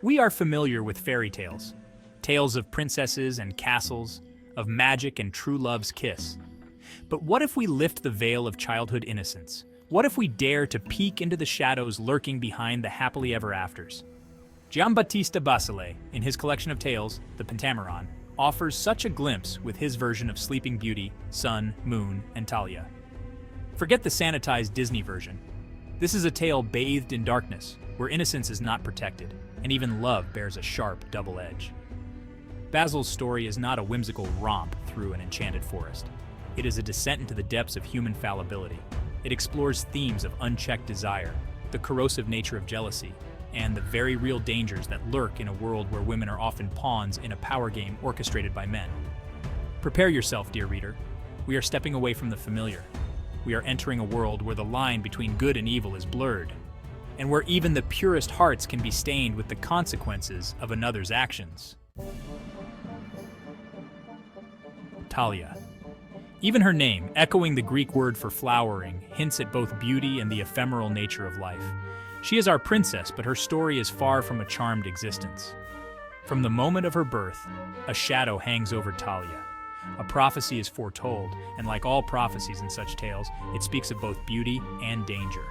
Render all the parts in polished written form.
We are familiar with fairy tales, tales of princesses and castles, of magic and true love's kiss. But what if we lift the veil of childhood innocence? What if we dare to peek into the shadows lurking behind the happily ever afters? Giambattista Basile, in his collection of tales, The Pentameron, offers such a glimpse with his version of Sleeping Beauty, Sun, Moon, and Talia. Forget the sanitized Disney version. This is a tale bathed in darkness, where innocence is not protected, and even love bears a sharp double edge. Basil's story is not a whimsical romp through an enchanted forest. It is a descent into the depths of human fallibility. It explores themes of unchecked desire, the corrosive nature of jealousy, and the very real dangers that lurk in a world where women are often pawns in a power game orchestrated by men. Prepare yourself, dear reader. We are stepping away from the familiar. We are entering a world where the line between good and evil is blurred, and where even the purest hearts can be stained with the consequences of another's actions. Talia. Even her name, echoing the Greek word for flowering, hints at both beauty and the ephemeral nature of life. She is our princess, but her story is far from a charmed existence. From the moment of her birth, a shadow hangs over Talia. A prophecy is foretold, and like all prophecies in such tales, it speaks of both beauty and danger.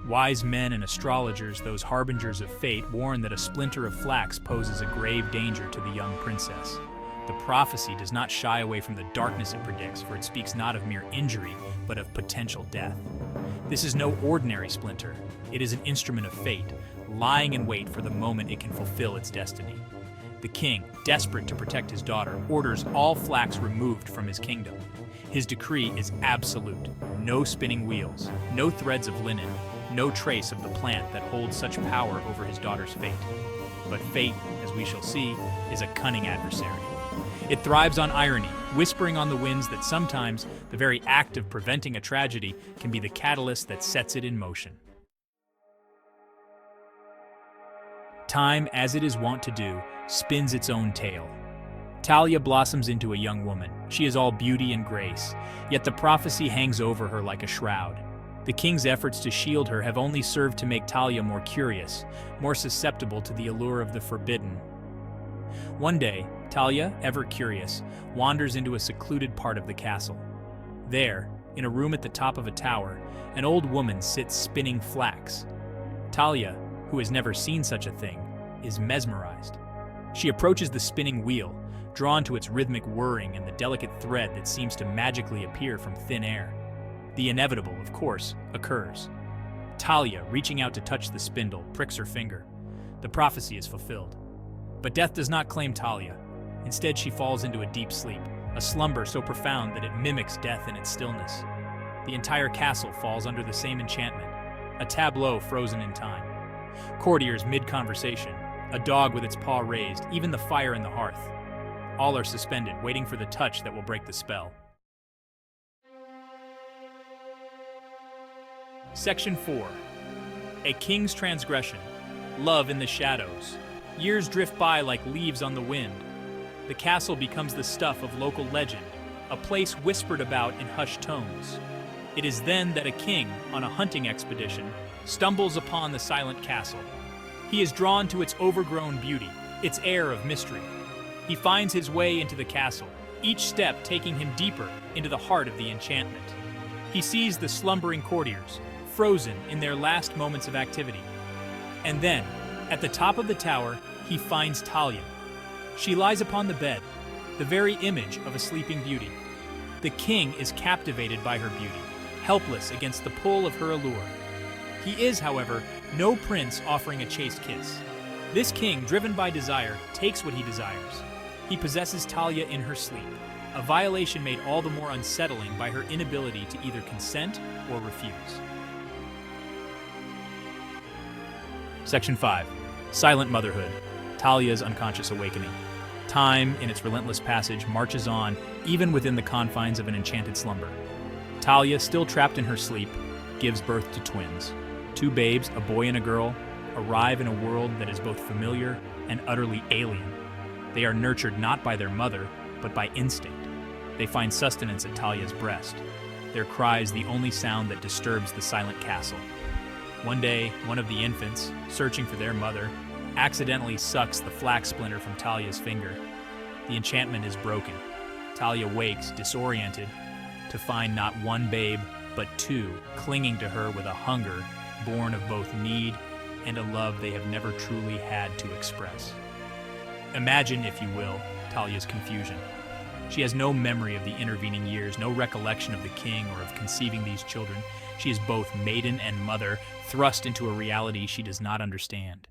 Wise men and astrologers, those harbingers of fate, warn that a splinter of flax poses a grave danger to the young princess. The prophecy does not shy away from the darkness it predicts, for it speaks not of mere injury, but of potential death. This is no ordinary splinter. It is an instrument of fate, lying in wait for the moment it can fulfill its destiny. The king, desperate to protect his daughter, orders all flax removed from his kingdom. His decree is absolute. No spinning wheels, no threads of linen, no trace of the plant that holds such power over his daughter's fate. But fate, as we shall see, is a cunning adversary. It thrives on irony, whispering on the winds that sometimes the very act of preventing a tragedy can be the catalyst that sets it in motion. Time, as it is wont to do, spins its own tale. Talia blossoms into a young woman. She is all beauty and grace, yet the prophecy hangs over her like a shroud. The king's efforts to shield her have only served to make Talia more curious, more susceptible to the allure of the forbidden. One day, Talia, ever curious, wanders into a secluded part of the castle. There, in a room at the top of a tower, an old woman sits spinning flax. Talia, who has never seen such a thing, is mesmerized. She approaches the spinning wheel, drawn to its rhythmic whirring and the delicate thread that seems to magically appear from thin air. The inevitable, of course, occurs. Talia, reaching out to touch the spindle, pricks her finger. The prophecy is fulfilled. But death does not claim Talia. Instead, she falls into a deep sleep, a slumber so profound that it mimics death in its stillness. The entire castle falls under the same enchantment, a tableau frozen in time. Courtiers mid-conversation, a dog with its paw raised, even the fire in the hearth. All are suspended, waiting for the touch that will break the spell. Section 4. A King's Transgression. Love in the Shadows. Years drift by like leaves on the wind. The castle becomes the stuff of local legend, a place whispered about in hushed tones. It is then that a king, on a hunting expedition, stumbles upon the silent castle. He is drawn to its overgrown beauty, its air of mystery. He finds his way into the castle, each step taking him deeper into the heart of the enchantment. He sees the slumbering courtiers, frozen in their last moments of activity. And then, at the top of the tower, he finds Talia. She lies upon the bed, the very image of a sleeping beauty. The king is captivated by her beauty, helpless against the pull of her allure. He is, however, no prince offering a chaste kiss. This king, driven by desire, takes what he desires. He possesses Talia in her sleep, a violation made all the more unsettling by her inability to either consent or refuse. Section 5. Silent Motherhood. Talia's Unconscious Awakening. Time, in its relentless passage, marches on, even within the confines of an enchanted slumber. Talia, still trapped in her sleep, gives birth to twins. Two babes, a boy and a girl, arrive in a world that is both familiar and utterly alien. They are nurtured not by their mother, but by instinct. They find sustenance at Talia's breast, their cries the only sound that disturbs the silent castle. One day, one of the infants, searching for their mother, accidentally sucks the flax splinter from Talia's finger. The enchantment is broken. Talia wakes, disoriented, to find not one babe, but two, clinging to her with a hunger born of both need and a love they have never truly had to express. Imagine, if you will, Talia's confusion. She has no memory of the intervening years, no recollection of the king or of conceiving these children. She is both maiden and mother, thrust into a reality she does not understand.